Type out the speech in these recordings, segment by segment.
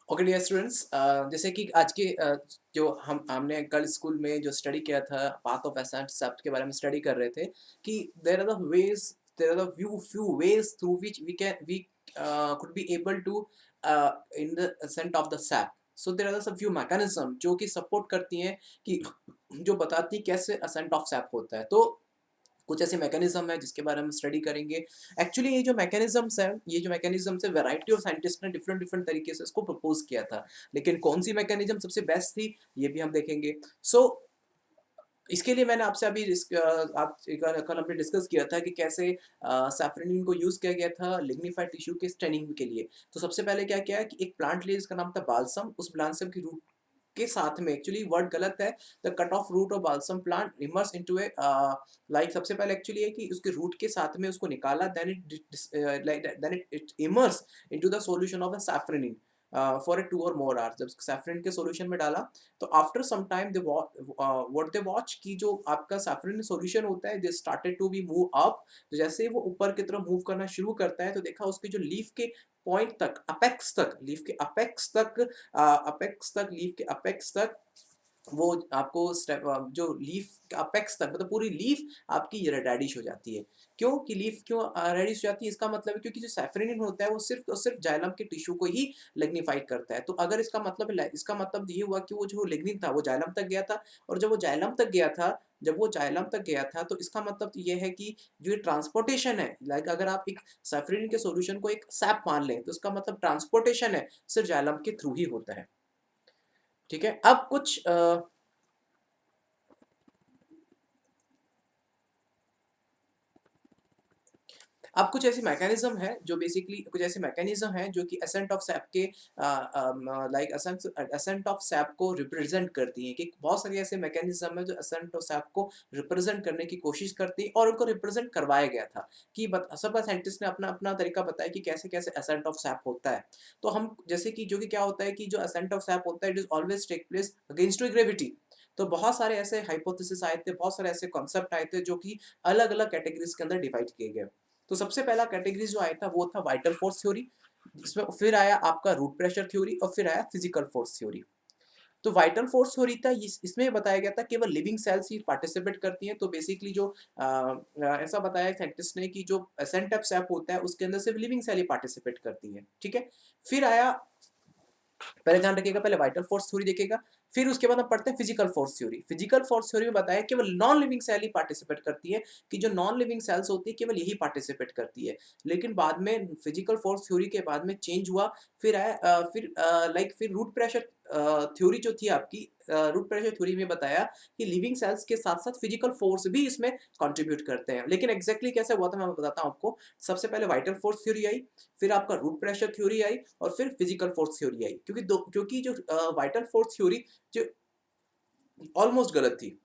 Okay dear students, जैसे कि आज के जो हमने कल स्कूल में जो स्टडी किया था पाथ ऑफ एसेंट सेप्ट के बारे में स्टडी कर रहे थे कि there are the few ways through which we could be able to in the ascent of the sap. So there are some few mechanism जो कि सपोर्ट करती हैं कि जो बताती है कैसे असेंट ऑफ सैप होता है। तो कुछ ऐसे मैकेनिज्म है जिसके बारे में स्टडी करेंगे। एक्चुअली ये जो मैकेनिज्म्स है वैरायटी ऑफ साइंटिस्ट ने डिफरेंट डिफरेंट तरीके से इसको प्रपोज किया था, लेकिन कौन सी मैकेनिज्म सबसे बेस्ट थी ये भी हम देखेंगे। सो इसके लिए मैंने आपसे अभी कल हमने डिस्कस किया था कि कैसे सैफरनिन को यूज किया गया था लिग्निफाइड टिश्यू के स्टेनिंग के लिए। तो सबसे पहले क्या किया है कि एक प्लांट लिया जिसका नाम था बाल्सम। उस बाल्सम की रूट के साथ में, एक्चुअली वर्ड गलत है, the cut of root of balsam plant immerse into a like, सबसे पहले एक्चुअली है कि उसके रूट के साथ में उसको निकाला, then it immerse into the solution of a safranin for 2 or more hours। जब सैफरन के सॉल्यूशन में डाला तो after some time what they watch कि जो आपका सैफरन सॉल्यूशन होता है they started to be move up. तो जैसे ही वो ऊपर की तरफ मूव करना शुरू करता है तो देखा उसकी जो लीफ के पॉइंट तक, अपेक्स तक, लीफ के अपेक्स तक वो आपको जो लीफ अपेक्स तक, मतलब पूरी लीफ आपकी रेडिश हो जाती है। क्यों कि लीफ क्यों रेडिश हो जाती है? इसका मतलब है क्योंकि जो सैफरनिन होता है वो सिर्फ और सिर्फ जाइलम के टिश्यू को ही लिग्निफाइड करता है। तो अगर इसका मतलब ये हुआ कि वो जो लिग्निन था वो जाइलम तक गया था, और जब वो जाइलम तक गया था तो इसका मतलब तो ये है कि जो ये ट्रांसपोर्टेशन है, लाइक अगर आप एक सैफरनिन के सॉल्यूशन को एक सैप मान लें तो इसका मतलब ट्रांसपोर्टेशन है सिर्फ जाइलम के थ्रू ही होता है। ठीक है, अब कुछ अब कुछ ऐसी मैकेनिज्म है जो बेसिकली कुछ ऐसे मैकेनिज्म है जो कि एसेंट ऑफ सैप के लाइक एसेंट ऑफ सैप को रिप्रेजेंट करती हैं। कि बहुत सारे ऐसे मैकेनिज्म है जो एसेंट ऑफ सैप को रिप्रेजेंट करने की कोशिश करती है और उनको रिप्रेजेंट करवाया गया था कि सब साइंटिस्ट ने अपना अपना तरीका बताया कि कैसे कैसे एसेंट ऑफ सैप होता है। तो हम जैसे कि जो कि क्या होता है कि जो एसेंट ऑफ सैप होता है it is always take place against gravity. तो बहुत सारे ऐसे हाइपोथेसिस आए थे, बहुत सारे ऐसे कॉन्सेप्ट आए थे जो कि अलग अलग कैटेगरीज के अंदर डिवाइड किए गए। तो सबसे पहला कैटेगरी जो आया था वो था वाइटल फोर्स थ्योरी, जिसमें फिर आया आपका रूट प्रेशर थ्योरी और फिर आया फिजिकल फोर्स थ्योरी। तो वाइटल फोर्स थ्योरी था, इसमें बताया गया था केवल लिविंग सेल्स ही पार्टिसिपेट करती हैं। तो बेसिकली जो ऐसा बताया साइंटिस्ट ने कि जो एसेंट ऑफ सैप होता है उसके अंदर सिर्फ लिविंग सेल ही पार्टिसिपेट करती हैं। ठीक है, फिर आया, पहले ध्यान रखिएगा, पहले वाइटल फोर्स थ्योरी देखेगा, फिर उसके बाद हम पढ़ते हैं physical force theory. Physical force theory में बताया केवल नॉन लिविंग सेल ही पार्टिसिपेट करती है, कि जो नॉन लिविंग सेल्स होती है केवल यही पार्टिसिपेट करती है। लेकिन बाद में फिजिकल फोर्स थ्योरी के बाद में चेंज हुआ। फिर आया फिर रूट प्रेशर थ्योरी जो थी आपकी, रूट प्रेशर थ्योरी में बताया कि लिविंग सेल्स के साथ साथ फिजिकल फोर्स भी इसमें कंट्रीब्यूट करते हैं। लेकिन एग्जैक्टली कैसे हुआ था मैं बताता हूँ आपको। सबसे पहले वाइटल फोर्स थ्योरी आई, फिर आपका रूट प्रेशर थ्योरी आई, और फिर फिजिकल फोर्स थ्योरी आई। क्योंकि जो वाइटल फोर्स थ्योरी जो ऑलमोस्ट गलत थी।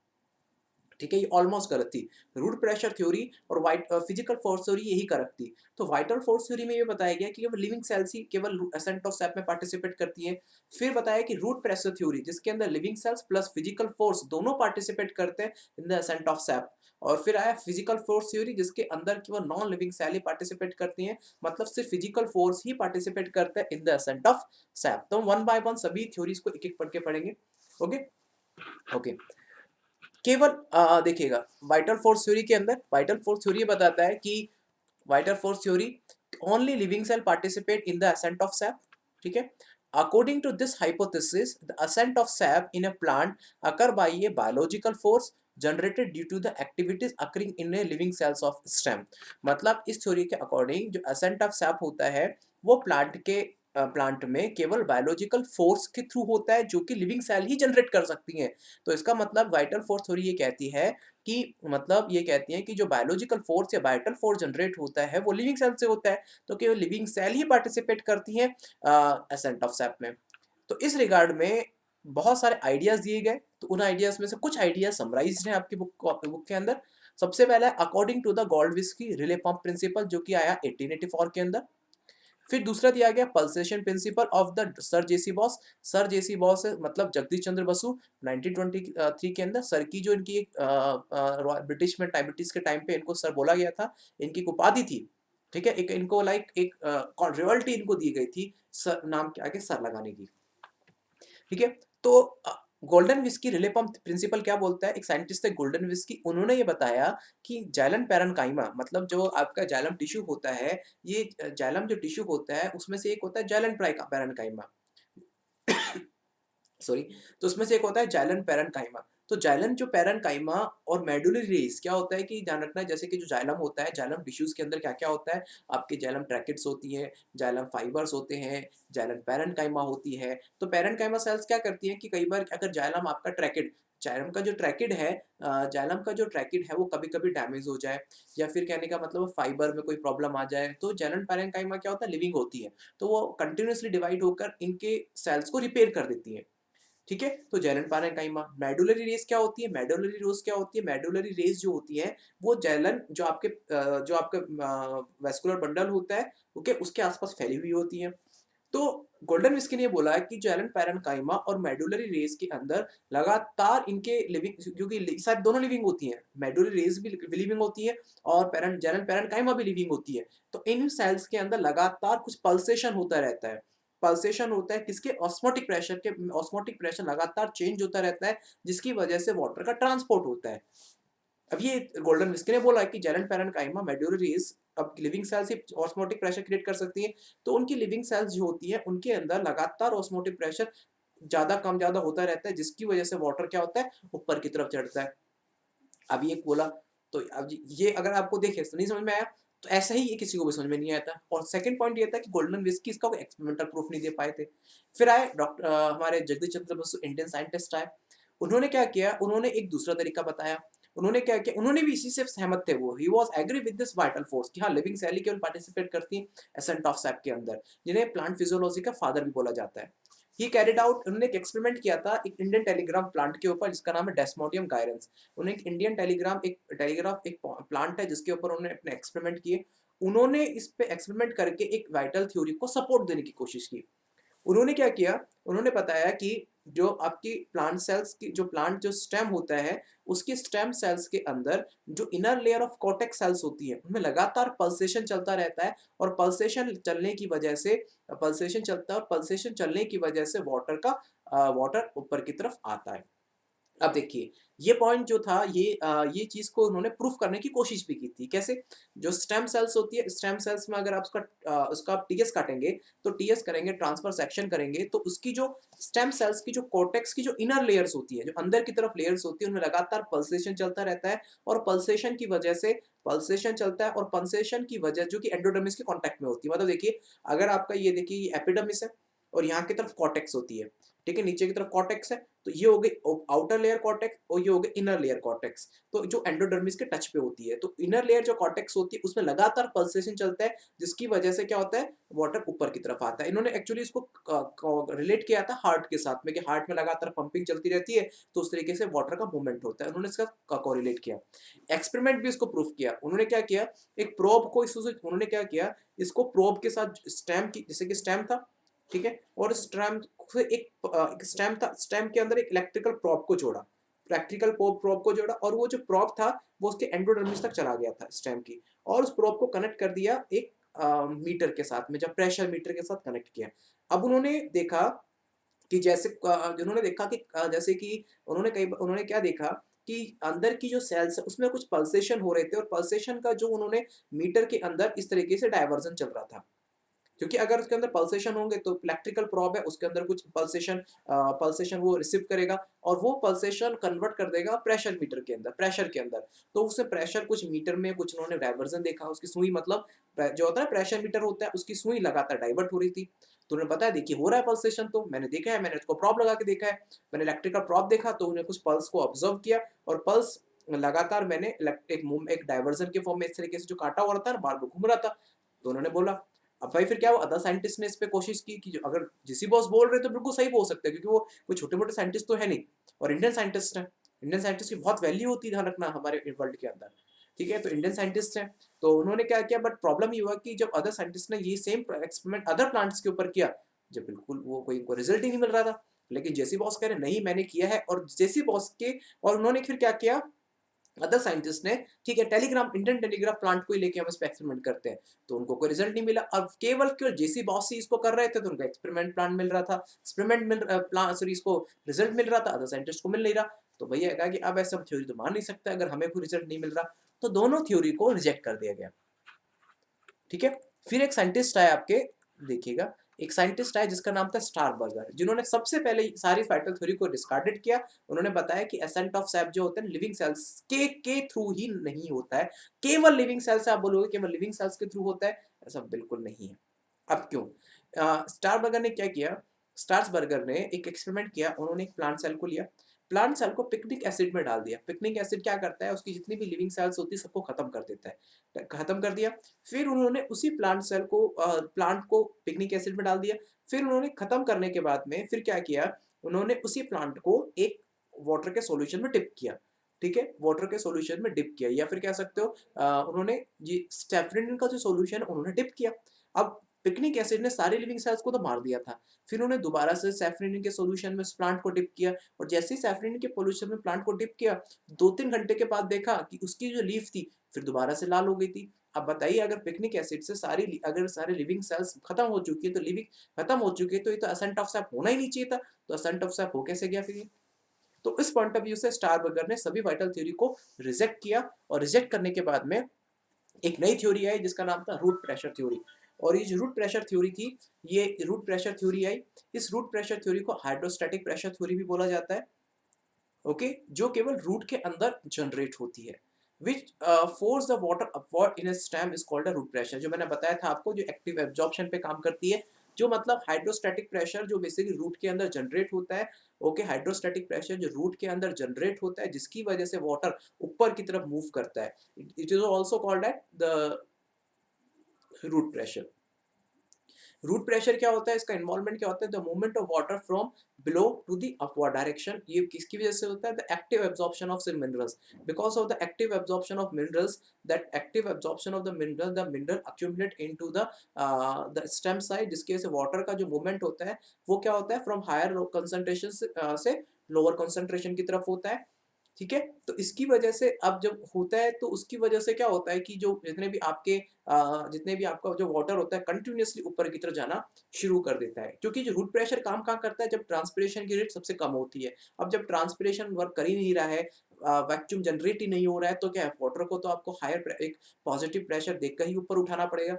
ठीक है, ये ऑलमोस्ट गलत थी। रूट प्रेशर थ्योरी और फिजिकल फोर्स थ्योरी यही करेक्ट थी। तो वाइटल फोर्स थ्योरी में ये बताया गया कि केवल लिविंग सेल्स ही केवल एसेंट ऑफ सैप में पार्टिसिपेट करती हैं। फिर बताया कि रूट प्रेशर थ्योरी जिसके अंदर living cells plus physical force दोनों पार्टिसिपेट करते हैं in the ascent of SAP. और फिर आया फिजिकल फोर्स थ्योरी जिसके अंदर केवल नॉन लिविंग सेल ही पार्टिसिपेट करती हैं, मतलब सिर्फ फिजिकल फोर्स ही पार्टिसिपेट करते हैं in the ascent of SAP. तो वन बाय वन सभी थ्योरीज को एक एक पढ़ के पढ़ेंगे। ओके ओके, केवल देखिएगा, वाइटल फोर्स थ्योरी के अंदर वाइटल फोर्स थ्योरी बताता है कि vital force theory only living cell participate in the ascent of sap. ठीक है, according to this hypothesis the ascent of sap in a plant occur by a biological force generated due to the activities occurring in a living cells of stem. मतलब इस theory के according जो ascent of sap होता है वो plant में केवल biological force के थ्रू होता है जो कि लिविंग सेल ही जनरेट कर सकती हैं। तो इसका मतलब वाइटल फोर्स थ्योरी ये कहती है कि मतलब ये कहती हैं कि जो बायोलॉजिकल फोर्स या वाइटल फोर्स जनरेट होता है वो लिविंग सेल से होता है, तो केवल लिविंग सेल ही पार्टिसिपेट करती हैं एसेंट ऑफ सैप में। तो इस रिगार्ड में बहुत सारे आइडियाज दिए गए, तो उन आइडियाज में से कुछ आइडियाज समराइज्ड हैं आपकी बुक के अंदर। सबसे पहला है according to the Godlewski relay pump principle जो कि आया 1884 के अंदर। फिर दूसरा दिया गया pulsation principle of the sir JC Bose. Sir JC Bose मतलब जगदीश चंद्र बसु 1923 के अंदर। सर की जो इनकी ब्रिटिश में ब्रिटिश के टाइम पे इनको सर बोला गया था, इनकी एक उपाधि थी। ठीक है? एक इनको लाइक एक रॉयल्टी इनको दी गई थी सर नाम के आगे सर लगाने की। ठीक है? तो Godlewski relay pump principle क्या बोलता है, एक साइंटिस्ट है गोल्डन व्हिस्की, उन्होंने ये बताया कि जाइलम पैरेन्काइमा मतलब जो आपका जाइलम टिश्यू होता है, ये जाइलम जो टिश्यू होता है, उसमें से एक होता है जाइलम पैरेन्काइमा। सॉरी, तो उसमें से एक होता है जाइलन पैरेन्काइमा। तो जाइलन जो पैरेन्काइमा और मेडुलरी रेस क्या होता है कि ध्यान रखना है, जैसे कि जो जाइलम होता है, जाइलम टिश्यूज़ के अंदर क्या-क्या होता है, आपकी जाइलम ट्रैकेट्स होती हैं, जाइलम फाइबर्स होते हैं, जाइलम पैरेन्काइमा होती है। तो पैरेन्काइमा सेल्स क्या करती हैं कि कई बार अगर जाइलम आपका ट्रैकेट जाइलम का जो ट्रैकेट है जाइलम का जो ट्रैकेट है वो कभी-कभी डैमेज हो जाए या फिर कहने का मतलब फाइबर में कोई प्रॉब्लम आ जाए, तो जाइलम पैरेन्काइमा क्या होता है लिविंग होती है। तो वो कंटीन्यूअसली डिवाइड होकर इनके सेल्स को रिपेयर कर देती है। ठीक है? तो जेलन पैरेन्काइमा, मेडुलरी रेस क्या होती है? मेडुलरी रेस क्या होती है? मेडुलरी रेस जो होती है, वो जेलन जो आपके वैस्कुलर बंडल होता है, ओके, उसके आस-पास फैली हुई होती हैं। तो गोल्डन व्हिस्की ने बोला है कि जेलन पैरेन्काइमा और मेडुलरी रेस के अंदर लगातार इनके लिविंग क्योंकि शायद दोनों लिविंग होती हैं, मेडुलरी रेस भी लिविंग होती है और जेलन पैरेन्काइमा भी लिविंग होती है। तो इन सेल्स के अंदर लगातार कुछ पल्सेशन होता रहता है। पल्सेशन होता है किसके ऑस्मोटिक प्रेशर लगातार चेंज होता रहता है, जिसकी वजह से वाटर का ट्रांसपोर्ट होता है। अब ये गोल्डन व्हिस्की ने बोला है कि जेलन पैरेन्काइमा मेडुलरीज अब लिविंग सेल्स ही ऑस्मोटिक प्रेशर क्रिएट कर सकती है, तो उनकी लिविंग सेल्स जो होती हैं, उनके अंदर लगातार ऑस्मोटिक प्रेशर ज़्यादा कम ज़्यादा होता रहता है, जिसकी वजह से वाटर क्या होता है, ऊपर की तरफ चढ़ता है। अब ये बोला, तो अब ये अगर आपको देखे तो नहीं समझ में आया, तो ऐसा ही ये किसी को भी समझ में नहीं आया था। और सेकंड पॉइंट ये था कि गोल्डन व्हिस्की इसका कोई एक्सपेरिमेंटल प्रूफ नहीं दे पाए थे। फिर आए हमारे जगदीश चंद्र बसु इंडियन साइंटिस्ट आए। उन्होंने क्या किया, उन्होंने एक दूसरा तरीका बताया। उन्होंने क्या किया, उन्होंने भी इसी से सहमत थे वो। He was agree with this vital force कि हाँ, लिविंग सेल ही केवल पार्टिसिपेट करती हैं एसेंट ऑफ सैप के अंदर, जिन्हें प्लांट फिजियोलॉजी का फादर भी बोला जाता है। ही कैरिड आउट उन्होंने एक एक्सपेरिमेंट किया था एक इंडियन टेलीग्राफ प्लांट के ऊपर जिसका नाम है डेस्मोडियम गायरेंस। उन्होंने एक इंडियन टेलीग्राफ एक प्लांट है जिसके ऊपर उन्होंने अपने एक्सपेरिमेंट किए। उन्होंने इस पे एक्सपेरिमेंट करके एक वाइटल थ्योरी को सपोर्ट देने की कोशिश की। उन्होंने क्या किया, उन्होंने बताया कि जो आपकी प्लांट सेल्स की जो प्लांट जो स्टेम होता है, उसकी स्टेम सेल्स के अंदर जो inner layer of cortex cells होती है, उनमें लगातार पल्सेशन चलता रहता है और पल्सेशन चलता है और पल्सेशन चलने की वजह से वाटर ऊपर की तरफ आता है। अब देखिए, ये पॉइंट जो था ये चीज़ को उन्होंने प्रूफ करने की कोशिश भी की थी। कैसे? जो स्टेम सेल्स होती है, स्टेम सेल्स में अगर आप उसका आप टीएस काटेंगे, तो टीएस करेंगे, ट्रांसफर सेक्शन करेंगे, तो उसकी जो स्टेम सेल्स की जो कॉर्टेक्स की जो इनर लेयर्स होती है, जो अंदर की तरफ लेयर्स होती है, उनमें लगातार पल्सेशन चलता रहता है और पल्सेशन चलता है और पल्सेशन की वजह जो कि एंडोडर्मिस के कॉन्टैक्ट में होती है। मतलब देखिए, अगर आपका ये देखिए ये एपिडर्मिस है और यहाँ की तरफ कॉर्टेक्स होती है, ठीक है? नीचे की तरफ कॉर्टेक्स है, तो ये हो गई आउटर लेयर कॉर्टेक्स और ये हो गई इनर लेयर कॉर्टेक्स। तो जो एंडोडर्मिस के टच पे होती है, तो इनर लेयर जो कॉर्टेक्स होती है उसमें लगातार पल्सेशन चलता है, जिसकी वजह से क्या होता है, वाटर ऊपर की तरफ आता है। इन्होंने एक्चुअली इसको रिलेट किया था हार्ट के साथ में कि हार्ट में लगातार पंपिंग चलती रहती है, तो उस तरीके से वाटर का मूवमेंट होता है। उन्होंने इसका कोरिलेट किया। एक्सपेरिमेंट भी इसको प्रूफ किया। उन्होंने क्या किया, एक प्रोब को उन्होंने क्या किया, इसको प्रोब के साथ स्टेम की जैसे कि स्टेम था, ठीक है? और स्टेम से एक स्टेम के अंदर एक इलेक्ट्रिकल प्रोब को जोड़ा। प्रोब को जोड़ा और वो जो प्रोब था, वो उसके एंडोडर्मिस तक चला गया था स्टेम की और उस प्रोब को कनेक्ट कर दिया एक मीटर के साथ में, जब प्रेशर मीटर के साथ कनेक्ट किया। अब उन्होंने देखा कि उन्होंने देखा कि जैसे कि उन्होंने क्या देखा कि अंदर की जो सेल्स है, उसमें कुछ पल्सेशन हो रहे थे और पल्सेशन का जो उन्होंने मीटर के अंदर इस तरीके से डायवर्जन चल रहा था। क्योंकि अगर उसके अंदर पल्सेशन होंगे तो इलेक्ट्रिकल प्रोब है उसके अंदर कुछ पल्सेशन वो रिसीव करेगा और वो पल्सेशन कन्वर्ट कर देगा प्रेशर के अंदर। तो उससे प्रेशर कुछ मीटर में कुछ उन्होंने डायवर्जन देखा, उसकी सुई मतलब जो होता है प्रेशर मीटर होता है उसकी सुई लगातार डाइवर्ट हो रही थी। तो उन्हें बताया देखिए हो रहा है पल्सेशन, तो मैंने देखा है, मैंने उसको प्रोब लगा के देखा है, मैंने इलेक्ट्रिकल प्रोब देखा तो उन्हें कुछ पल्स को ऑब्जर्व किया और पल्स लगातार मैंने एक डायवर्जन के फॉर्म में इस तरीके से जो काटा हुआ था बार बार घूम रहा था। तो उन्होंने बोला, अब भाई फिर क्या हुआ, अदर साइंटिस्ट ने इस पे कोशिश की कि जो अगर जीसी बॉस बोल रहे हैं तो बिल्कुल सही बोल सकते हैं क्योंकि वो कोई छोटे-मोटे साइंटिस्ट तो है नहीं और इंडियन साइंटिस्ट हैं। इंडियन साइंटिस्ट की बहुत वैल्यू होती है ध्यान रखना हमारे वर्ल्ड के अंदर। ठीक है? तो इंडियन साइंटिस्ट हैं, तो उन्होंने क्या किया बट प्रॉब्लम ये हुआ कि जब अदर साइंटिस्ट ने ये सेम एक्सपेरिमेंट अदर प्लांट्स के ऊपर किया, जब बिल्कुल वो कोई उनको रिजल्ट ही नहीं मिल रहा था। लेकिन जेसी बॉस कह रहे हैं नहीं मैंने किया है और जेसी बॉस के और उन्होंने फिर क्या किया अदर साइंटिस्ट ने, ठीक है, टेलीग्राम, इंडियन टेलीग्राफ प्लांट को ही लेके हम इस पे एक्सपेरिमेंट करते हैं, तो उनको कोई रिजल्ट नहीं मिला। अब केवल जेसी बॉस ही इसको कर रहे थे, तो उनको एक्सपेरिमेंट प्लांट मिल रहा था, एक्सपेरिमेंट मिल प्लांट सॉरी इसको रिजल्ट मिल रहा था, अदर साइंटिस्ट को मिल नहीं रहा। तो भैया कहा कि अब ऐसा थ्योरी तो मान नहीं सकता, अगर हमें कोई रिजल्ट नहीं मिल रहा, तो दोनों थ्योरी को रिजेक्ट कर दिया गया। ठीक है, फिर एक साइंटिस्ट आया आपके, देखिएगा, एक साइंटिस्ट आया जिसका नाम था स्टारबर्गर, जिन्होंने सबसे पहले सारी फाइटल थ्योरी को डिस्कार्डेड किया। उन्होंने बताया कि एसेंट ऑफ सैप जो होते हैं लिविंग सेल्स के थ्रू ही नहीं होता है, केवल लिविंग सेल्स, आप बोलोगे केवल लिविंग सेल्स के थ्रू होता है, ऐसा बिल्कुल नहीं है। अब क्यों? स्टारबर्गर ने क्या किया, स्टार्सबर्गर ने एक एक्सपेरिमेंट किया, उन्होंने एक प्लांट सेल को लिया, प्लांट सेल को पिकनिक एसिड में डाल दिया। पिकनिक एसिड क्या करता है, उसकी जितनी भी लिविंग सेल्स होती है सबको खत्म कर देता है, खत्म कर दिया। फिर उन्होंने उसी प्लांट सेल को प्लांट को पिकनिक एसिड में डाल दिया। फिर उन्होंने खत्म करने के बाद में फिर क्या किया, उन्होंने उसी प्लांट को एक वाटर के सॉल्यूशन में डिप किया। ठीक है, वाटर के सॉल्यूशन में डिप किया, या फिर कह सकते हो उन्होंने ये स्टेफरिन का जो सॉल्यूशन उन्होंने डिप किया। अब पिकनिक एसिड ने सारी लिविंग सेल्स को तो मार दिया था, फिर उन्होंने दोबारा से सैफरिन के सॉल्यूशन में उस प्लांट को डिप किया, और जैसे ही सैफरिन के सॉल्यूशन में प्लांट को डिप किया, 2-3 घंटे के बाद देखा कि उसकी जो लीफ थी फिर दोबारा से लाल हो गई थी। अब बताइए, अगर पिकनिक एसिड से अगर सारी लिविंग सेल्स खत्म हो चुकी है, तो लिविंग खत्म हो चुकी है, तो ये तो एसेंट ऑफ सैप होना ही नहीं चाहिए था, तो एसेंट ऑफ सैप हो कैसे गया फिर ये? तो इस पॉइंट ऑफ व्यू से स्टारबर्गर ने सभी वाइटल थ्योरी को रिजेक्ट किया, और रिजेक्ट करने के बाद में एक नई थ्योरी आई जिसका नाम था रूट प्रेशर थ्योरी। और ये जो रूट प्रेशर थ्योरी थी, ये रूट प्रेशर थ्योरी आई, इस रूट प्रेशर थ्योरी को हाइड्रोस्टैटिक प्रेशर थ्योरी भी बोला जाता है। ओके, जो केवल रूट के अंदर जनरेट होती है, which force the water upward in stem is called a root pressure. जो मैंने बताया था आपको, जो एक्टिव एब्जॉर्प्शन पे काम करती है, जो मतलब हाइड्रोस्टैटिक प्रेशर जो बेसिकली रूट के अंदर जनरेट होता है। ओके, हाइड्रोस्टैटिक प्रेशर जो रूट के अंदर जनरेट होता है, जिसकी वजह से वाटर ऊपर की तरफ मूव करता है, it is also called at the root pressure. Root pressure क्या होता है, इसका इन्वॉल्वमेंट क्या होता है, the movement of water from below to the upward direction. ये किसकी वजह से होता है, the active absorption of some minerals, because of the active absorption of minerals, that active absorption of the mineral accumulate into the stem side, जिसकी वजह से water का जो मूवमेंट होता है वो क्या होता है, फ्रॉम हायर कंसंट्रेशन से लोअर कंसंट्रेशन की तरफ होता है। ठीक है, तो इसकी वजह से अब जब होता है, तो उसकी वजह से क्या होता है कि जो जितने भी आपका जो वाटर होता है कंटिन्यूअसली ऊपर की तरफ जाना शुरू कर देता है, क्योंकि जो रूट प्रेशर काम कहाँ करता है, जब ट्रांसपिरेशन की रेट सबसे कम होती है। अब जब ट्रांसपिरेशन वर्क कर ही नहीं रहा है, वैक्यूम जनरेट ही नहीं हो रहा है, तो क्या है, वाटर को तो आपको हायर एक पॉजिटिव प्रेशर देकर ही ऊपर उठाना पड़ेगा।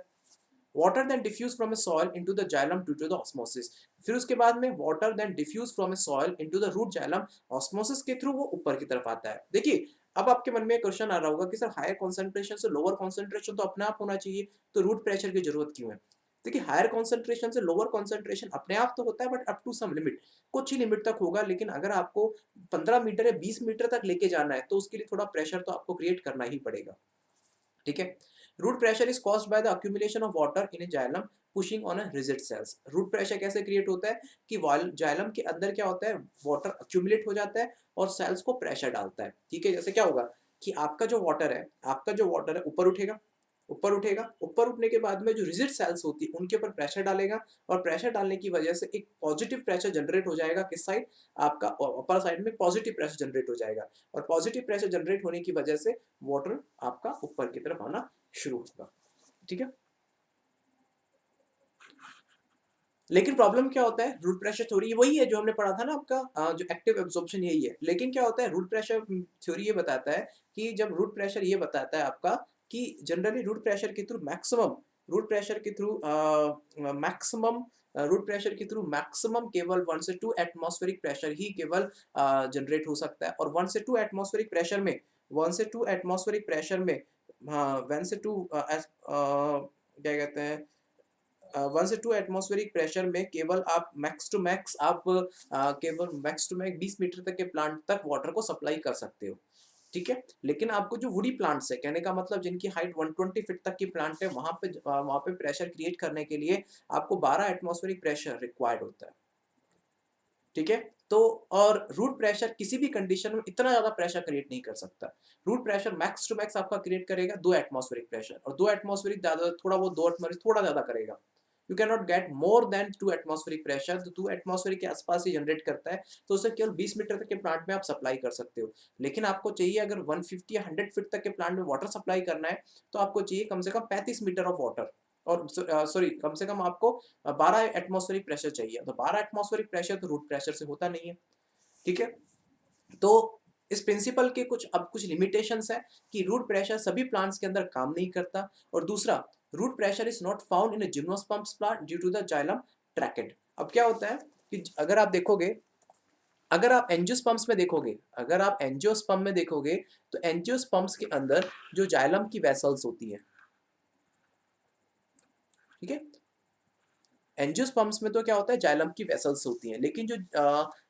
Water then diffuse from a soil into the xylem due to the osmosis. फिर उसके बाद में water then diffuse from a soil into the root xylem, osmosis के थ्रू वो ऊपर की तरफ आता है। देखिए, अब आपके मन में क्वेश्चन आ रहा होगा कि सर हायर कॉन्सेंट्रेशन से लोअर कॉन्सेंट्रेशन तो अपने आप होना चाहिए, तो रूट प्रेशर की जरूरत क्यों है? देखिए, हायर कॉन्सेंट्रेशन से लोअर कॉन्सेंट्रेशन अपने आप तो होता है, but up to some limit, कुछ ही लिमिट तक होगा। लेकिन अगर आपको 15 मीटर या 20 मीटर तक लेके जाना है, तो उसके लिए थोड़ा प्रेशर तो आपको क्रिएट करना ही पड़ेगा। ठीक है, root pressure is caused by the accumulation of water in a xylem pushing on a rigid cells. Root pressure कैसे क्रिएट होता है कि जाइलम के अंदर क्या होता है, वाटर अक्यूमुलेट हो जाता है और सेल्स को प्रेशर डालता है। ठीक है, जैसे क्या होगा कि आपका जो वाटर है ऊपर उठेगा, ऊपर उठने के बाद में जो रिजिड सेल्स होती है उनके ऊपर प्रेशर डालेगा, और प्रेशर डालने की वजह से एक पॉजिटिव प्रेशर जनरेट हो जाएगा। किस साइड? आपका अपर साइड में पॉजिटिव प्रेशर जनरेट हो जाएगा, और पॉजिटिव प्रेशर जनरेट होने की वजह से वाटर आपका ऊपर की तरफ आना शुरू होगा। ठीक है, लेकिन प्रॉब्लम क्या होता है, रूट प्रेशर थ्योरी वही है जो हमने पढ़ा था ना आपका, जो एक्टिव एब्जॉर्प्शन यही है। लेकिन क्या होता है, रूट प्रेशर थ्योरी ये बताता है कि जब रूट प्रेशर ये बताता है आपका कि जनरली रूट प्रेशर के थ्रू मैक्सिमम रूट प्रेशर के थ्रू मैक्सिमम रूट प्रेशर के थ्रू मैक्सिमम केवल 1 से 2 एटमॉस्फेरिक प्रेशर ही केवल जनरेट हो सकता है। और 1 से 2 एटमॉस्फेरिक प्रेशर में 1 से 2 एटमॉस्फेरिक प्रेशर में हाँ 1 से 2 क्या कहते हैं 1 से 2 एटमॉस्फेरिक प्रेशर में केवल आप मैक्स टू मैक्स आप केवल मैक्स टू मैक्स 20 मीटर तक के प्लांट तक वाटर को सप्लाई कर सकते हो। ठीक है, लेकिन आपको जो वुडी प्लांट्स है, कहने का मतलब जिनकी हाइट 120 फीट तक की प्लांट है, वहां पे प्रेशर क्रिएट करने के लिए आपको 12 एटमॉस्फेरिक प्रेशर रिक्वायर्ड होता है। ठीक है, तो और रूट प्रेशर किसी भी कंडीशन में इतना ज्यादा प्रेशर क्रिएट नहीं कर सकता। Root pressure max to max आपका क्रिएट करेगा 2 एटमॉस्फेरिक प्रेशर, और 2 एटमॉस्फेरिक ज्यादा थोड़ा वो 2 एटमॉस्फेरिक थोड़ा ज्यादा करेगा। You can not get more than 2 atmospheric pressure, तो 2 एटमॉस्फेरिक के आसपास ही जनरेट करता है, तो उसे केवल 20 मीटर तक के प्लांट में आप सप्लाई कर सकते हो। लेकिन आपको चाहिए अगर 150 या 100 फीट तक के प्लांट में वाटर सप्लाई करना है, तो आपको चाहिए कम से कम 35 मीटर ऑफ वाटर, और सॉरी कम से कम आपको 12 एटमॉस्फेरिक प्रेशर चाहिए। तो 12 एटमॉस्फेरिक प्रेशर तो रूट प्रेशर से होता नहीं है, ठीक है। तो इस प्रिंसिपल के कुछ अब कुछ लिमिटेशंस है कि रूट प्रेशर सभी प्लांट्स के अंदर काम नहीं करता, और दूसरा root pressure is not found in gymnosperms plant due to the xylem tracheid. अब क्या होता है कि अगर आप देखोगे, अगर आप एंजियोस्पर्म्स में देखोगे, अगर आप एंजियोस्पर्म में देखोगे, तो एंजियोस्पर्म्स के अंदर जो जाइलम की वेसल्स होती हैं, ठीक है, एंजियोस्पर्म्स में तो क्या होता है जाइलम की वेसल्स होती हैं, लेकिन जो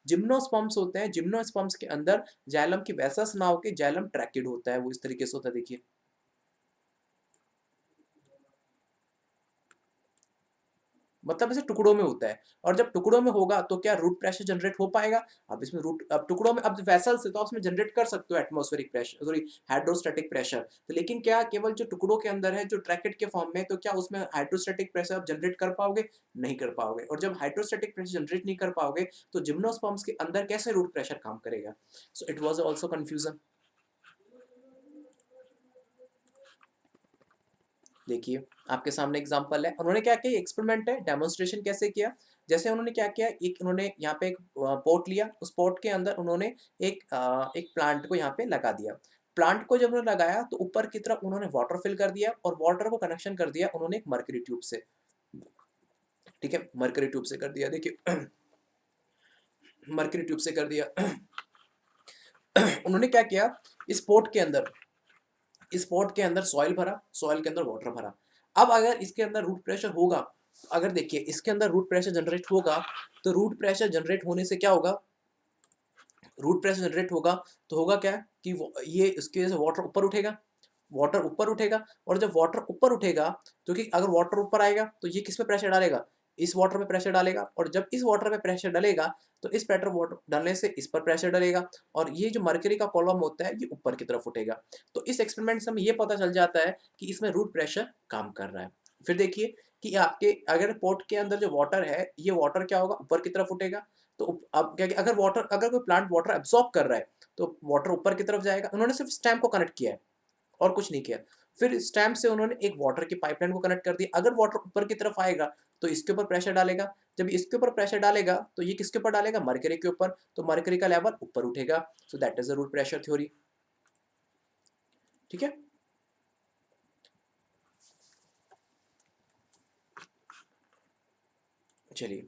जिम्नोस्पर्म्स होते हैं, जिम्नोस्पर्म्स के अंदर जाइलम की वेसल्स ना होके जाइलम ट्रैकिड होता है, वो इस तरीके से होता है, देखिए। मतलब ऐसे टुकड़ों में होता है, और जब टुकड़ों में होगा तो क्या रूट प्रेशर जनरेट हो पाएगा? अब इसमें रूट, अब टुकड़ों में, अब वेसल्स है तो आप उसमें जनरेट कर सकते हो atmospheric pressure, sorry hydrostatic pressure, तो लेकिन क्या केवल जो टुकड़ों के अंदर है जो ट्रैकेट के फॉर्म में, तो क्या उसमें हाइड्रोस्टैटिक प्रेशर आप जनरेट कर पाओगे? नहीं कर पाओगे। और जब हाइड्रोस्टैटिक प्रेशर जनरेट नहीं कर पाओगे, तो जिम्नोस्पर्म्स के अंदर कैसे रूट प्रेशर काम करेगा? So it was also confusion. देखिए, आपके सामने एग्जांपल है, उन्होंने क्या किया, एक्सपेरिमेंट है, डेमोन्स्ट्रेशन कैसे किया। जैसे उन्होंने क्या किया, एक उन्होंने यहाँ पे एक पॉट लिया, उस पॉट के अंदर उन्होंने एक प्लांट को यहाँ पे लगा दिया। प्लांट को जब उन्होंने लगाया तो ऊपर की तरफ उन्होंने वाटर फिल कर दिया, और वाटर को कनेक्शन कर दिया उन्होंने एक मर्करी ट्यूब से, ठीक है, मर्करी ट्यूब से कर दिया, देखिए मर्करी ट्यूब से कर दिया। उन्होंने क्या किया, इस पॉट के अंदर, इस पॉट के अंदर सॉइल भरा, सॉइल के अंदर वाटर भरा। अब अगर इसके अंदर रूट प्रेशर होगा, अगर देखिए इसके अंदर रूट प्रेशर जनरेट होगा, तो रूट प्रेशर जनरेट होने से क्या होगा, रूट प्रेशर जनरेट होगा तो होगा क्या कि ये इसके वजह से वाटर ऊपर उठेगा, वाटर ऊपर उठेगा, और जब वाटर ऊपर उठेगा, तो कि अगर वाटर ऊपर आएगा तो ये किस पे प्रेशर डालेगा, इस वाटर पे प्रेशर डालेगा, और जब इस वाटर पे प्रेशर डालेगा, तो इस प्रेशर वाटर डालने से इस पर प्रेशर डालेगा, और ये जो मर्करी का कॉलम होता है ये ऊपर की तरफ उठेगा। तो इस एक्सपेरिमेंट से हमें ये पता चल जाता है कि इसमें रूट प्रेशर काम कर रहा है। फिर देखिए कि आपके अगर पोट के अंदर जो वाटर है, ये वाटर क्या होगा, ऊपर की तरफ उठेगा। तो अब क्या, अगर वाटर, अगर कोई प्लांट वाटर एब्सॉर्ब कर रहा है, तो वाटर ऊपर की तरफ जाएगा। उन्होंने सिर्फ स्टेम को कनेक्ट किया है और कुछ नहीं किया। फिर स्टैम्प से उन्होंने एक वाटर की पाइपलाइन को कनेक्ट कर दिया। अगर वाटर ऊपर की तरफ आएगा तो इसके ऊपर प्रेशर डालेगा, जब इसके ऊपर प्रेशर डालेगा तो ये किसके ऊपर डालेगा, मरकरी के ऊपर, तो मरकरी का लेवल ऊपर उठेगा। So that is the root pressure theory, ठीक है। चलिए,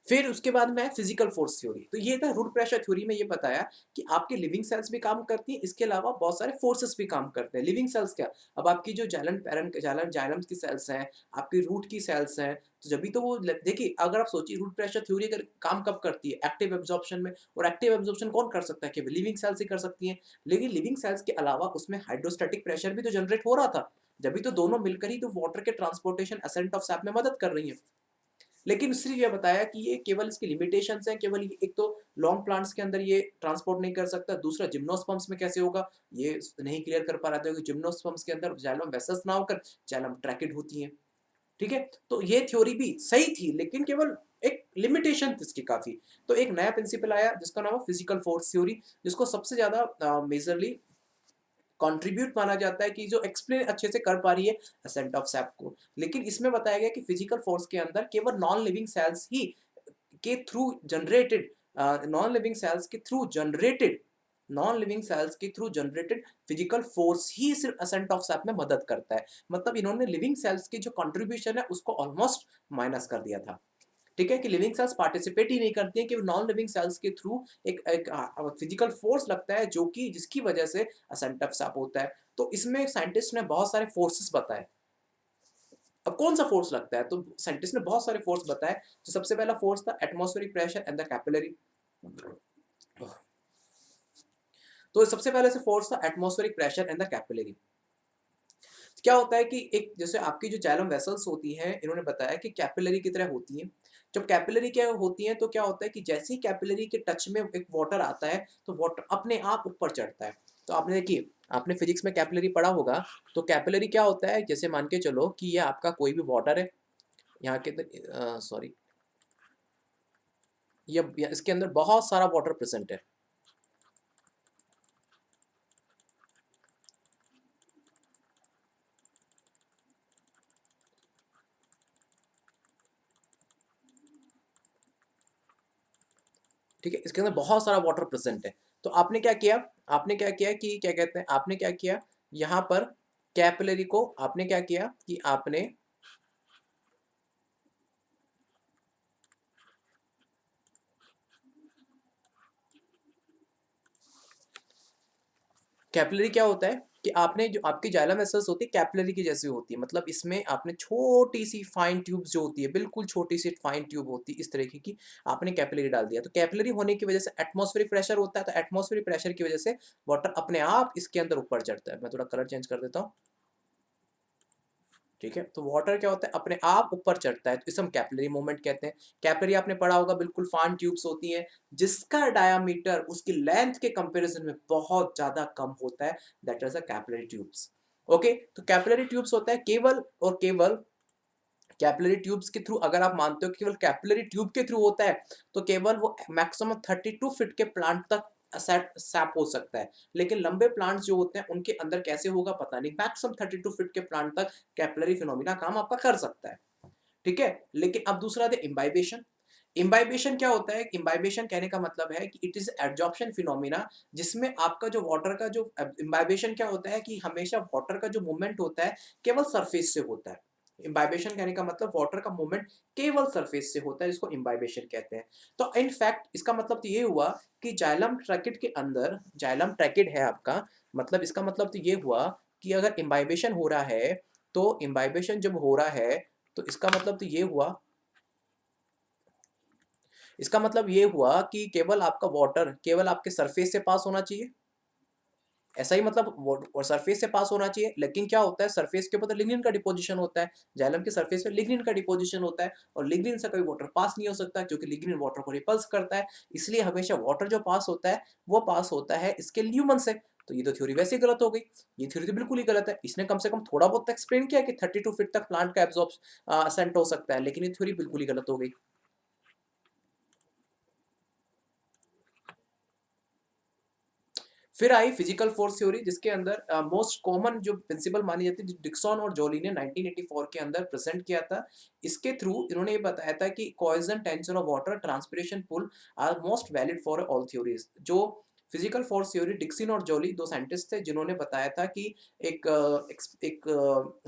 फिर उसके बाद में फिजिकल फोर्स थ्योरी। तो ये था रूट प्रेशर थ्योरी में ये बताया कि आपके लिविंग सेल्स भी काम करती हैं, इसके अलावा बहुत सारे फोर्सेस भी काम करते हैं। लिविंग सेल्स क्या, अब आपकी जो जाइलम पैरेंट जाइलम जाइलम की सेल्स हैं, आपकी रूट की सेल्स हैं, तो जब भी तो वो देखिए, अगर आप सोचिए रूट प्रेशर थ्योरी अगर काम कब करती है, एक्टिव एब्जॉर्प्शन में, और एक्टिव एब्जॉर्प्शन कौन कर सकता है, केवल लिविंग सेल्स ही कर सकती हैं। लेकिन लिविंग सेल्स के अलावा उसमें हाइड्रोस्टैटिक प्रेशर भी तो जनरेट हो रहा था, जब भी तो दोनों मिलकर ही तो वाटर के ट्रांसपोर्टेशन असेंट ऑफ सैप में मदद कर रही है। लेकिन सिर्फ ये बताया कि ये केवल इसकी लिमिटेशंस हैं, केवल एक तो लॉन्ग प्लांट्स के अंदर ये ट्रांसपोर्ट नहीं कर सकता, दूसरा जिम्नोस्पर्म्स में कैसे होगा ये नहीं क्लियर कर पा रहा था, क्योंकि जिम्नोस्पर्म्स के अंदर जाइलम वेसल्स ना होकर जाइलम ट्रैकिड होती हैं, ठीक है। तो ये थ्योरी भी सही थी, लेकिन केवल एक लिमिटेशन थी इसकी काफी। तो एक नया प्रिंसिपल आया जिसका नाम है फिजिकल फोर्स थ्योरी, जिसको सबसे ज्यादा मेजरली कंट्रीब्यूट माना जाता है कि जो एक्सप्लेन अच्छे से कर पा रही है असेंट ऑफ सैप को। लेकिन इसमें बताया गया कि फिजिकल फोर्स के अंदर केवल नॉन लिविंग सेल्स ही के through generated, non living cells के through generated, non living cells के थ्रू जनरेटेड फिजिकल फोर्स ही सिर्फ असेंट ऑफ सैप में मदद करता है। मतलब इन्होंने लिविंग सेल्स की जो कंट्रीब्यूशन है उसको ऑलमोस्ट माइनस कर दिया था, ठीक है, कि लिविंग सेल्स पार्टिसिपेट ही नहीं करती हैं, कि नॉन लिविंग सेल्स के थ्रू एक फिजिकल फोर्स लगता है जो कि जिसकी वजह से असेंट ऑफ सैप होता है। तो इसमें साइंटिस्ट ने बहुत सारे फोर्सेस बताए। अब कौन सा फोर्स लगता है, तो साइंटिस्ट ने बहुत सारे फोर्स बताए। तो सबसे पहला फोर्स था atmospheric pressure and the capillary. तो सबसे पहले से फोर्स था atmospheric pressure and the capillary. क्या होता है कि एक जैसे आपकी जो जाइलम वेसल्स होती हैं, इन्होंने बताया कि कैपिलरी की तरह होती हैं। जब कैपिलरी क्या होती हैं तो क्या होता है कि जैसे ही कैपिलरी के टच में एक वाटर आता है, तो वाटर अपने आप ऊपर चढ़ता है। तो आपने देखिए, आपने फिजिक्स में कैपिलरी पढ़ा होगा, तो कैपिलरी क्या होता है, जैसे मान के चलो कि ये आपका कोई भी वाटर है, यहाँ के अंदर सॉरी, ये इसके अंदर बहुत सारा वाटर प्रेजेंट है। ठीक है, इसके अंदर बहुत सारा वाटर प्रेजेंट है। तो आपने क्या किया कि क्या कहते हैं, आपने क्या किया यहाँ पर, कैपिलरी को आपने क्या किया कि आपने कैपिलरी क्या होता है कि आपने जो आपकी जाइलम वेसल्स होती है कैपिलरी की जैसी होती है, मतलब इसमें आपने छोटी सी फाइन ट्यूब्स जो होती है, बिल्कुल छोटी सी फाइन ट्यूब होती है इस तरीके की, आपने कैपिलरी डाल दिया। तो कैपिलरी होने की वजह से एटमॉस्फेरिक प्रेशर होता है, तो एटमॉस्फेरिक प्रेशर की वजह से वाटर अपने आप इसके अंदर ऊपर चढ़ता है। मैं थोड़ा कलर चेंज कर देता हूँ। ठीक है, तो वाटर क्या होता है अपने आप ऊपर चढ़ता है, तो इसे हम कैपिलरी मूवमेंट कहते हैं। कैपिलरी आपने पढ़ा होगा, बिल्कुल फाइन ट्यूब्स होती हैं जिसका डायामीटर उसकी लेंथ के कंपैरिजन में बहुत ज्यादा कम होता है, that is a capillary tubes. Okay, तो कैपिलरी ट्यूब्स होता है केवल और केवल कैपिलरी ट्यूब्स के थ्रू, अगर आप मानते हो केवल कैपिलरी ट्यूब के थ्रू होता है तो केवल वो मैक्सिमम 32 फीट के प्लांट तक सैप हो सकता है। लेकिन लंबे प्लांट्स जो होते हैं उनके अंदर कैसे होगा पता नहीं, मैक्सिमम 32 फीट के प्लांट तक कैपिलरी फिनोमिना काम आपका कर सकता है। ठीक है, लेकिन अब दूसरा है इम्बाइबेशन। इम्बाइबेशन क्या होता है, इम्बाइबेशन कहने का मतलब है कि इट इज एब्जॉर्प्शन फिनोमिना, जिसमें आपका जो वाटर का जो इम्बाइबेशन क्या होता है कि हमेशा वाटर का जो मूवमेंट होता है केवल सरफेस से होता है। इम्बाइबेशन कहने का मतलब वाटर का मूवमेंट केवल सरफेस से होता है, जिसको इम्बाइबेशन कहते हैं। तो इनफैक्ट इसका मतलब तो ये हुआ कि जाइलम ट्रैकेट के अंदर, जाइलम ट्रैकेट है आपका, मतलब इसका मतलब तो ये हुआ कि अगर इम्बाइबेशन हो रहा है, तो इम्बाइबेशन जब हो रहा है तो इसका मतलब तो ये हुआ, इसका मतलब ये हुआ कि केवल आपका वाटर केवल आपके सरफेस से पास होना चाहिए, ऐसा ही मतलब और सरफेस से पास होना चाहिए। लेकिन क्या होता है, सरफेस के ऊपर तो लिग्निन का डिपोजिशन होता है, जाइलम के सरफेस पे लिग्निन का डिपोजिशन होता है, और लिग्निन से कोई वाटर पास नहीं हो सकता क्योंकि लिग्निन वाटर को रिपल्स करता है। इसलिए हमेशा वाटर जो पास होता है वो पास होता है इसके ल्यूमन से। तो ये तो थ्योरी वैसे ही गलत हो गई, ये थ्योरी तो बिल्कुल ही गलत है। इसने कम से कम थोड़ा बहुत एक्सप्लेन किया कि 32 फीट तक प्लांट का एब्जॉर्ब असेंट हो सकता है, लेकिन ये थ्योरी बिल्कुल ही गलत हो गई। फिर आई फिजिकल फोर्स थ्योरी, जिसके अंदर मोस्ट कॉमन जो प्रिंसिपल मानी जाती है, डिक्सन और जोली ने 1984 के अंदर प्रेजेंट किया था। इसके थ्रू इन्होंने ये बताया था कि cohesion, tension of water, transpiration, pull are most valid for all theories. जो फिजिकल फोर्स थ्योरी, डिक्सन और जोली दो साइंटिस्ट थे जिन्होंने बताया था कि एक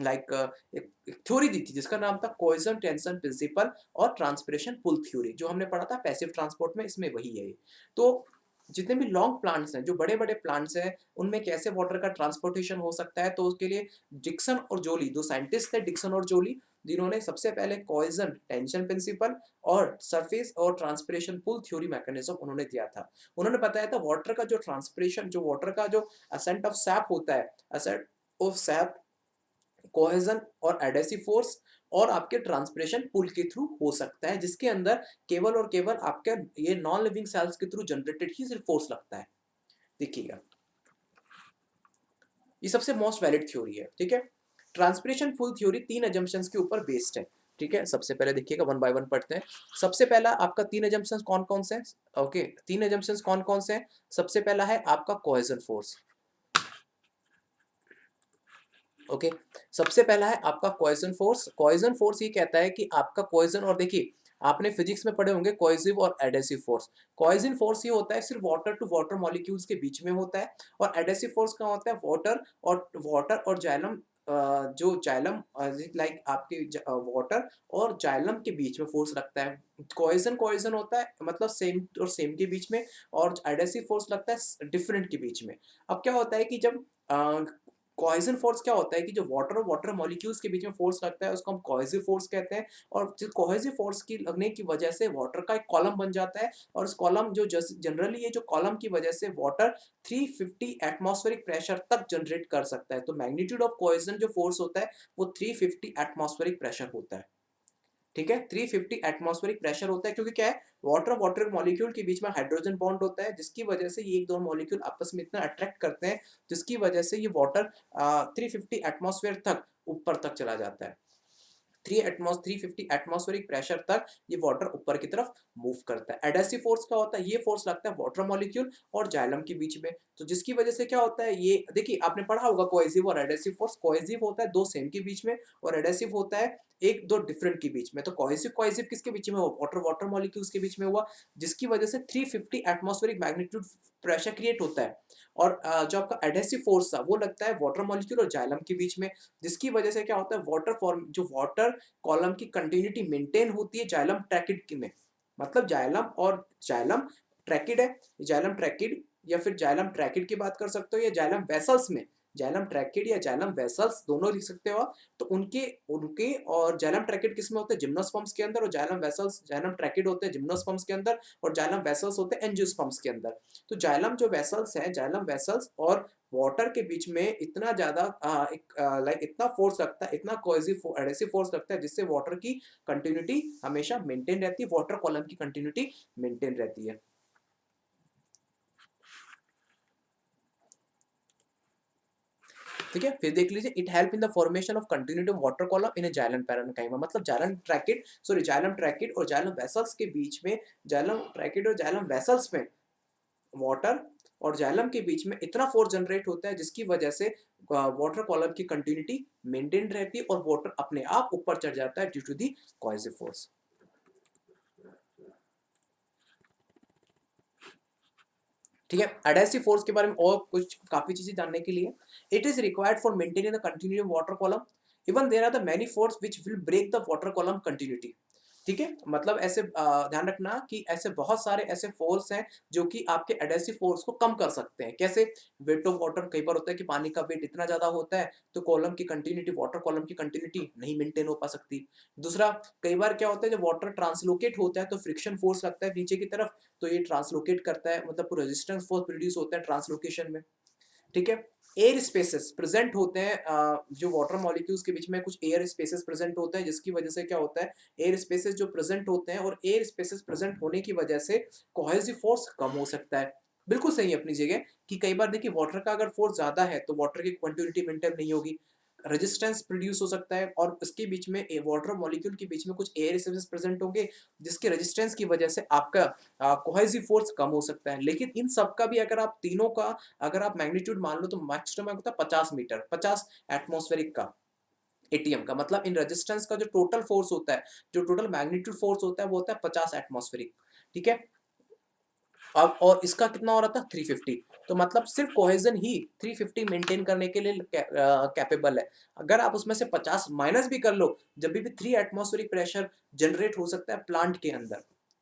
लाइक एक थ्योरी दी थी जिसका नाम था कोहेजन टेंशन प्रिंसिपल और ट्रांसपिरेशन पुल थ्योरी, जो हमने पढ़ा था पैसिव ट्रांसपोर्ट में, इसमें वही है ये। तो जितने भी लॉन्ग प्लांट्स हैं, जो बड़े-बड़े प्लांट्स हैं, उनमें कैसे वाटर का ट्रांसपोर्टेशन हो सकता है, तो उसके लिए डिक्सन और जोली, 2 साइंटिस्ट थे डिक्सन और जोली, जिन्होंने सबसे पहले कोहेजन टेंशन प्रिंसिपल और सरफेस और ट्रांसपिरेशन पुल थ्योरी मैकेनिज्म उन्होंने दिया था। उन्होंने बताया था वाटर का जो ट्रांसपिरेशन, जो वाटर का जो असेंट ऑफ सैप होता है, असेंट ऑफ सैप, कोहेजन और एडेसिव फोर्स और आपके ट्रांसपिरेशन पुल के थ्रू हो सकता है, जिसके अंदर केवल और केवल आपके ये नॉन लिविंग सेल्स के थ्रू जनरेटेड ही सिर्फ फोर्स लगता है। देखिएगा, ये सबसे मोस्ट वैलिड थ्योरी है। ठीक है, ट्रांसपिरेशन पुल थ्योरी 3 अजम्पशंस के ऊपर बेस्ड है। ठीक है, सबसे पहले देखिएगा, वन बाय वन पढ़ते हैं। सबसे पहला आपका 3 अजम्पशंस कौन कौन से हैं? ओके, 3 अजम्पशंस कौन कौन से हैं? सबसे पहला है आपका कोहेजन फोर्स। ओके, सबसे पहला है आपका कोहेजन फोर्स। कोहेजन फोर्स ये कहता है कि आपका कोहेजन, और देखिए आपने फिजिक्स में पढ़े होंगे कोहेसिव और एडेसिव फोर्स। कोहेसिव फोर्स ये होता है सिर्फ वाटर टू वाटर मॉलिक्यूल्स के बीच में होता है, और एडेसिव फोर्स क्या होता है, वाटर और जाइलम, जो जाइलम लाइक आपके वाटर और जाइलम के बीच में फोर्स लगता है। कोहेजन कोहेजन होता है मतलब सेम और सेम के बीच में, और एडेसिव फोर्स लगता है डिफरेंट के बीच में। अब क्या होता है कि जब कोहेजन फोर्स क्या होता है कि जो वाटर और वाटर मॉलिक्यूल्स के बीच में फोर्स लगता है उसको हम कोहेसिव फोर्स कहते हैं, और जो कोहेसिव फोर्स की लगने की वजह से वाटर का एक कॉलम बन जाता है, और इस कॉलम जो जनरली ये जो कॉलम की वजह से वाटर 350 एटमॉस्फेरिक प्रेशर तक जनरेट कर सकता है। तो मैग्नीट्यूड ऑफ कोहेजन जो फोर्स होता है वो 350 एटमॉस्फेरिक प्रेशर होता है। ठीक है, 350 एटमॉस्फेरिक प्रेशर होता है, क्योंकि क्या है, वाटर वाटर मॉलिक्यूल के बीच में हाइड्रोजन बॉन्ड होता है, जिसकी वजह से ये एक दो मॉलिक्यूल आपस में इतना अट्रैक्ट करते हैं, जिसकी वजह से ये वाटर 350 एटमॉस्फेयर तक ऊपर तक चला जाता है। 350 एटमॉस्फेरिक प्रेशर तक ये वाटर ऊपर की तरफ मूव करता है। एडहेसिव फोर्स क्या होता है? ये फोर्स लगता है वाटर मॉलिक्यूल और जाइलम के बीच में, तो जिसकी वजह से क्या होता है, ये देखिए आपने पढ़ा होगा कोहेसिव और एडहेसिव फोर्स। कोहेसिव होता है दो सेम के बीच में और एडहेसिव होता है एक दो डिफरेंट के बीच में। तो कोहेसिव कोहेसिव किसके बीच में हुआ? वाटर वाटर मॉलिक्यूल्स के बीच में हुआ, जिसकी वजह से 350 एटमॉस्फेरिक मैग्नीट्यूड प्रेशर क्रिएट होता है। और जो आपका एडहेसिव फोर्स था वो लगता है वाटर मॉलिक्यूल और जाइलम के बीच में, जिसकी वजह से क्या होता है, वाटर फॉर्म जो वाटर कॉलम की कंटिन्यूटी मेंटेन होती है जाइलम ट्रैकिड में। मतलब जाइलम ट्रैकिड है, जाइलम ट्रैकिड या फिर जाइलम ट्रैकिड की बात कर सकते हो, या जाइलम वेसल्स में, जाइलम ट्रैकिड या जाइलम वेसल्स दोनों लिख सकते हो आप। तो उनके उनके और जाइलम ट्रैकिड किस में होते हैं? जिम्नोस्पर्म्स के अंदर, और जाइलम वेसल्स जाइलम ट्रैकिड होते हैं जिम्नोस्पर्म्स के अंदर, और जाइलम वेसल्स होते हैं एंजियोस्पर्म्स के अंदर। तो जाइलम जो वेसल्स है, जाइलम वेसल्स और वाटर के बीच में इतना ज्यादा लाइक इतना फोर्स लगता है, इतना कोहेसिव एडहेसिव फोर्स लगता है, जिससे वाटर की कंटिन्यूटी हमेशा मेंटेन रहती है, वाटर कॉलम की कंटिन्यूटी मेंटेन रहती है। ठीक है, फिर देख लीजिए, it help in the formation of continuity of water column in xylem parenchyma. मतलब जाइलम ट्रैकिड और जाइलम वेसल्स के बीच में, जाइलम ट्रैकिड और जाइलम वेसल्स में वाटर और जाइलम के बीच में इतना फोर्स जनरेट होता है, जिसकी वजह से वाटर कॉलम की कंटिन्यूटी मेंटेन रहती है और वाटर अपने आप ऊपर चढ़ जाता है due to the cohesive force. ठीक है, एडहेसिव फोर्स के बारे में और कुछ काफी चीजें जानने के लिए, it is required for maintaining the continuity of water column, even there are the many force which will break the water column continuity. ठीक है, मतलब ऐसे ध्यान रखना कि ऐसे बहुत सारे ऐसे फोर्स हैं जो कि आपके एडहेसिव फोर्स को कम कर सकते हैं। कैसे? वेट ऑफ वाटर, कई बार होता है कि पानी का वेट इतना ज्यादा होता है तो कॉलम की कंटिन्यूटी, वाटर कॉलम की कंटिन्यूटी नहीं मेंटेन हो पा सकती। दूसरा, कई बार क्या होता है, जब वाटर ट्रांसलोकेट होता है तो फ्रिक्शन फोर्स लगता है नीचे की तरफ, तो ये ट्रांसलोकेट करता है, मतलब रेजिस्टेंस फोर्स प्रोड्यूस होता है ट्रांसलोकेशन में। ठीक है, एयर स्पेसेस प्रेजेंट होते हैं, जो वाटर मॉलिक्यूल्स के बीच में कुछ एयर स्पेसेस प्रेजेंट होते हैं, जिसकी वजह से क्या होता है, एयर स्पेसेस जो प्रेजेंट होते हैं और एयर स्पेसेस प्रेजेंट होने की वजह से कोहेसिव फोर्स कम हो सकता है। बिल्कुल सही है अपनी जगह कि कई बार देखिए वाटर का अगर फोर्स ज्यादा है तो वाटर की कंटिन्यूटी मेंटेन नहीं होगी, रेजिस्टेंस प्रोड्यूस हो सकता है, और उसके बीच में वाटर मॉलिक्यूल के बीच में कुछ एयर स्पेसेस प्रेजेंट होंगे, जिसके रेजिस्टेंस की वजह से आपका कोहेसिव फोर्स कम हो सकता है। लेकिन इन सब का भी अगर आप तीनों का अगर आप मैग्नीट्यूड मान लो तो मैक्सिमम होता है 50 मीटर, 50 एटमॉस्फेरिक का, एटीएम का। मतलब इन रेजिस्टेंस का जो टोटल फोर्स होता है, जो टोटल मैग्नीट्यूड फोर्स होता है वो होता है 50 एटमॉस्फेरिक। ठीक है, अब और इसका कितना हो रहा था? 350। तो मतलब सिर्फ कोहेजन ही 350 मेंटेन करने के लिए कैपेबल है। अगर आप उसमें से 50 माइनस भी कर लो, जब भी 3 एटमॉस्फेरिक प्रेशर जनरेट हो सकता है प्लांट के अंदर।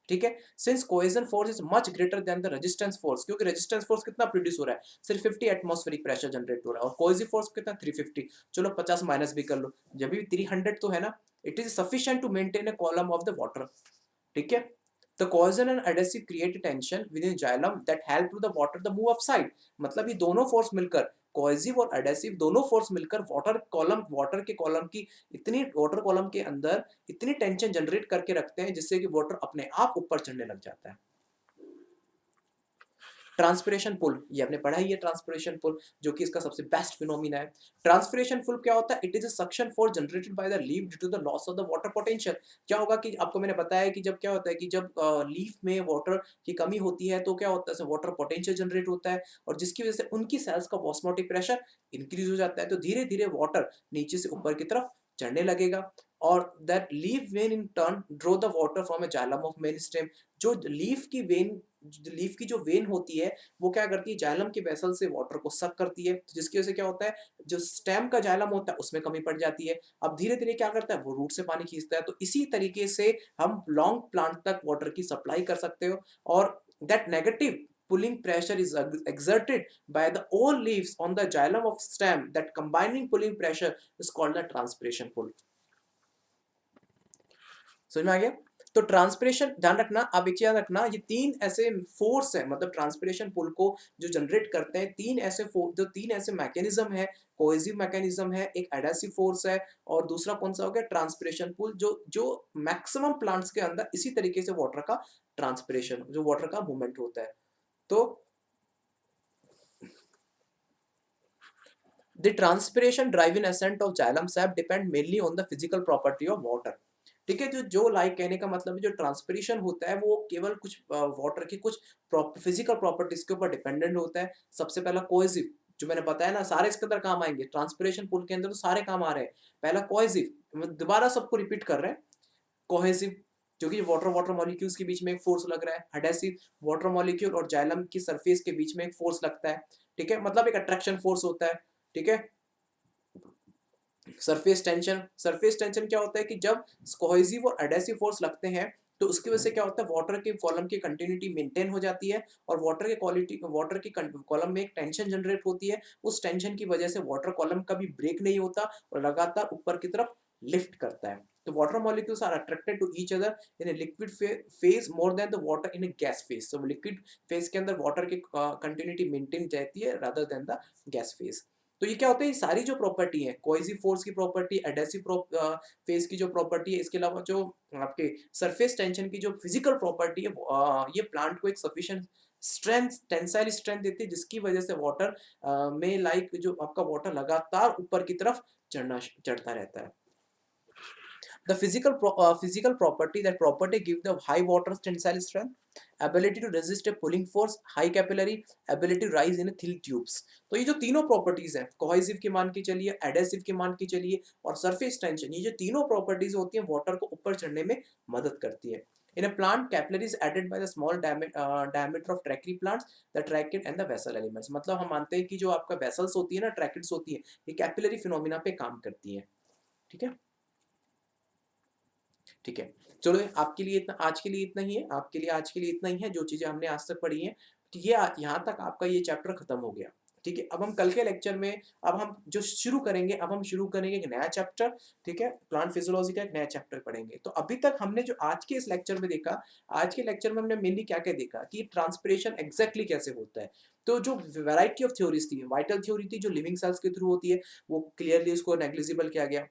ठीक है, since cohesion force is much greater than the resistance force, क्योंकि रेजिस्टेंस फोर्स कितना प्रोड्यूस हो रहा है? सिर्फ 50 एटमॉस्फेरिक प्रेशर जनरेट हो रहा है, और कोहेसिव फोर्स कितना? 350। चलो 50 माइनस भी कर लो, जब भी 300 तो है ना, it is sufficient to maintain a column of the water. ठीक है, the cohesion and adhesive create a tension within xylem that help to the water the move upside। मतलब ये दोनों फोर्स मिलकर, कोहेसिव और एडहेसिव दोनों फोर्स मिलकर water के कॉलम की इतनी, वाटर कॉलम के अंदर इतनी टेंशन जनरेट करके रखते हैं, जिससे कि वाटर अपने आप ऊपर चढ़ने लग जाता है। ट्रांसपिरेशन पुल, ये आपने पढ़ा ही है ट्रांसपिरेशन पुल, जो कि इसका सबसे बेस्ट फिनोमिना है। ट्रांसपिरेशन पुल क्या होता है? It is a suction force generated by the leaf due to the loss of the water potential. क्या होगा कि आपको मैंने बताया कि जब क्या होता है कि जब लीफ में वाटर की कमी होती है तो क्या होता है, वाटर पोटेंशियल जनरेट होता है, और जिसकी वजह से उनकी सेल्स का ऑस्मोटिक प्रेशर इंक्रीज हो जाता है, तो धीरे धीरे वाटर नीचे से ऊपर की तरफ चढ़ने लगेगा। और that leaf when in turn draw the water from A xylem of main stem. जो लीफ की जो वेन होती है वो क्या करती है, जाइलम के वेसल से वाटर को सक करती है, तो जिसकी वजह से क्या होता है, जो स्टेम का जाइलम होता है उसमें कमी पड़ जाती है। अब धीरे धीरे क्या करता है, वो रूट से पानी खींचता है। तो इसी तरीके से हम लॉन्ग प्लांट तक वाटर की सप्लाई कर सकते हो। और that negative pulling pressure is exerted by the all leaves on the xylem of stem, that combining pulling pressure is called the transpiration pull। समझ में आ गया? तो ट्रांसपिरेशन, ध्यान रखना आप एक चीज याद रखना, ये तीन ऐसे फोर्स है, मतलब ट्रांसपिरेशन पुल को जो जनरेट करते हैं, तीन ऐसे मैकेनिज्म है। कोहेसिव मैकेनिज्म है, एक एडहेसिव फोर्स है, और दूसरा कौन सा हो गया? ट्रांसपिरेशन पुल, जो जो मैक्सिमम प्लांट्स के अंदर इसी तरीके से वाटर का ट्रांसपिरेशन, जो वाटर का मूवमेंट होता है। तो The transpiration driven ascent of xylem sap depend mainly on the physical property of water. ठीक है, जो लाइक कहने का मतलब है, जो ट्रांसपिरेशन होता है वो केवल कुछ वाटर की कुछ फिजिकल प्रॉपर्टीज के ऊपर डिपेंडेंट होता है। सबसे पहला कोहेसिव, जो मैंने बताया ना, सारे इसके अंदर काम आएंगे, ट्रांसपिरेशन पुल के अंदर तो सारे काम आ रहे हैं। पहला कोहेसिव, दोबारा सबको रिपीट कर रहे हैं। कोहेसिव, जो कि वाटर वाटर मॉलिक्यूल्स के बीच में एक फोर्स लग रहा है। एडेसिव, वाटर मॉलिक्यूल और जाइलम की सरफेस के बीच में एक फोर्स लगता है। ठीक है, मतलब एक अट्रैक्शन फोर्स होता है। ठीक है, सरफेस टेंशन, सरफेस टेंशन क्या होता है कि जब कोहेसिव और एडेसिव फोर्स लगते हैं तो उसकी वजह से क्या होता है, वाटर के कॉलम की कंटिन्यूटी मेंटेन हो जाती है और वाटर की कॉलम में एक टेंशन जनरेट होती है। उस टेंशन की वजह से वाटर कॉलम कभी ब्रेक नहीं होता और लगातार ऊपर की तरफ लिफ्ट करता है। तो water molecules are attracted to each other in a liquid phase more than the water in a gas phase. तो लिक्विड फेज के अंदर वाटर की कंटिन्यूटी मेंटेन रहती है rather than the gas phase. तो ये क्या होता है, ये सारी जो प्रॉपर्टी है, कोहेसिव फोर्स की प्रॉपर्टी, एडेसिव फेज की जो प्रॉपर्टी है, इसके अलावा जो आपके सरफेस टेंशन की जो फिजिकल प्रॉपर्टी है, ये प्लांट को एक सफिशिएंट स्ट्रेंथ, टेंसाइल स्ट्रेंथ देती है, जिसकी वजह से वाटर में लाइक जो आपका वाटर लगातार ऊपर की तरफ चढ़ता रहता है। The physical property, that property give the high water tensile strength, ability to resist a pulling force, high capillary, ability to rise in a thin tubes। तो ये जो तीनों प्रॉपर्टीज हैं, कोहेसिव की मान की चलिए, एडेसिव की मान की चलिए और सरफेस टेंशन, ये जो तीनों प्रॉपर्टीज होती हैं वाटर को ऊपर चढ़ने में मदद करती है। In a plant, capillaries added by the small diameter of trachea plants, the trachea and the vessel elements। मतलब हम मानते हैं कि जो आपका वेसल्स होती है ना, ट्रैकिड्स होती है, ये कैपिलरी फिनोमिना पे काम करती है। ठीक है, ठीक है, चलो आपके लिए इतना, आज के लिए इतना ही है, आपके लिए आज के लिए इतना ही है, जो चीज़ें हमने आज तक पढ़ी हैं। तो ये यहाँ तक आपका ये चैप्टर खत्म हो गया। ठीक है, अब हम कल के लेक्चर में, अब हम जो शुरू करेंगे, अब हम शुरू करेंगे एक नया चैप्टर। ठीक है, प्लांट फिजियोलॉजी का एक नया चैप्टर पढ़ेंगे। तो अभी तक हमने जो आज के इस लेक्चर में देखा, आज के लेक्चर में हमने मेनली क्या क्या देखा कि ट्रांसपिरेशन एग्जैक्टली कैसे होता है। तो जो वैरायटी ऑफ थ्योरीज थी, वाइटल थ्योरी थी जो लिविंग सेल्स के थ्रू होती है, वो क्लियरली उसको नेग्लिजिबल किया गया,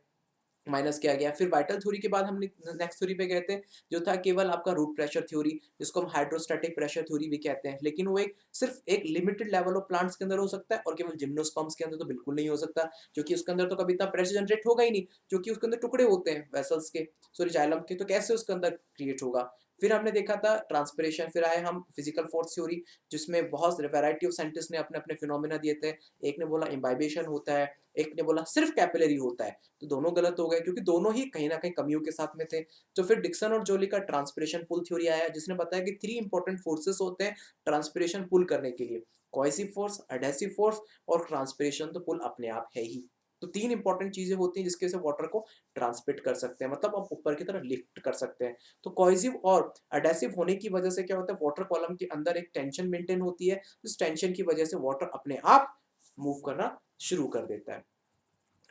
माइनस किया गया। फिर वाइटल थ्योरी के बाद हमने नेक्स्ट थ्योरी पे गए थे, जो था केवल आपका रूट प्रेशर थ्योरी, जिसको हम हाइड्रोस्टैटिक प्रेशर थ्योरी भी कहते हैं। लेकिन वो एक सिर्फ एक लिमिटेड लेवल ऑफ प्लांट्स के अंदर हो सकता है और केवल जिम्नोस्पर्म्स के अंदर तो बिल्कुल नहीं हो सकता, क्योंकि उसके अंदर तो कभी इतना प्रेशर जनरेट होगा ही नहीं, क्योंकि उसके अंदर टुकड़े होते हैं वेसल्स के, सॉरी जाइलम के, तो कैसे उसके अंदर क्रिएट होगा। फिर हमने देखा था ट्रांसपिरेशन, फिर आए हम फिजिकल फोर्स थ्योरी, जिसमें बहुत वैरायटी ऑफ साइंटिस्ट ने अपने अपने फिनोमिना दिए थे। एक ने बोला इम्बाइबेशन होता है, एक ने बोला सिर्फ कैपिलरी होता है। तो दोनों गलत हो गए, क्योंकि दोनों ही कहीं ना कहीं कमियों के साथ में थे। तो फिर डिक्सन और जोली का ट्रांसपिरेशन पुल थ्योरी आया, जिसने बताया कि 3 इंपॉर्टेंट फोर्सेस होते हैं ट्रांसपिरेशन पुल करने के लिए, कोहेसिव फोर्स, एडेसिव फोर्स और ट्रांसपिरेशन तो पुल अपने आप है ही। तो 3 इंपॉर्टेंट चीजें होती हैं जिसके से वाटर को ट्रांसमिट कर सकते हैं, मतलब आप ऊपर की तरफ लिफ्ट कर सकते हैं। तो कोहेसिव और एडेसिव होने की वजह से क्या होता है, वाटर कॉलम के अंदर एक टेंशन मेंटेन होती है, उस टेंशन की वजह से वाटर अपने आप मूव करना शुरू कर देता है।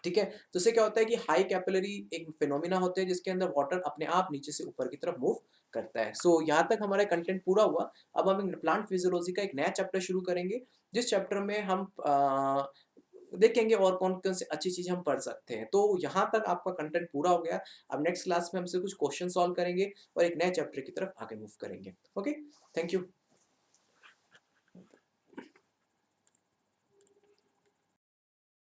ठीक है, तो इससे क्या होता है कि हाई कैपिलरी एक फिनोमिना होते हैं, जिसके अंदर वाटर अपने आप नीचे से ऊपर की तरफ मूव करता है। सो यहाँ तक हमारा कंटेंट पूरा हुआ। अब हम प्लांट फिजियोलॉजी का एक नया चैप्टर शुरू करेंगे, जिस चैप्टर में हम देखेंगे और कौन कौन से अच्छी चीजें हम पढ़ सकते हैं। तो यहाँ तक आपका कंटेंट पूरा हो गया। अब नेक्स्ट क्लास में हमसे कुछ क्वेश्चन सॉल्व करेंगे और एक नए चैप्टर की तरफ आगे मूव करेंगे। Okay, thank you.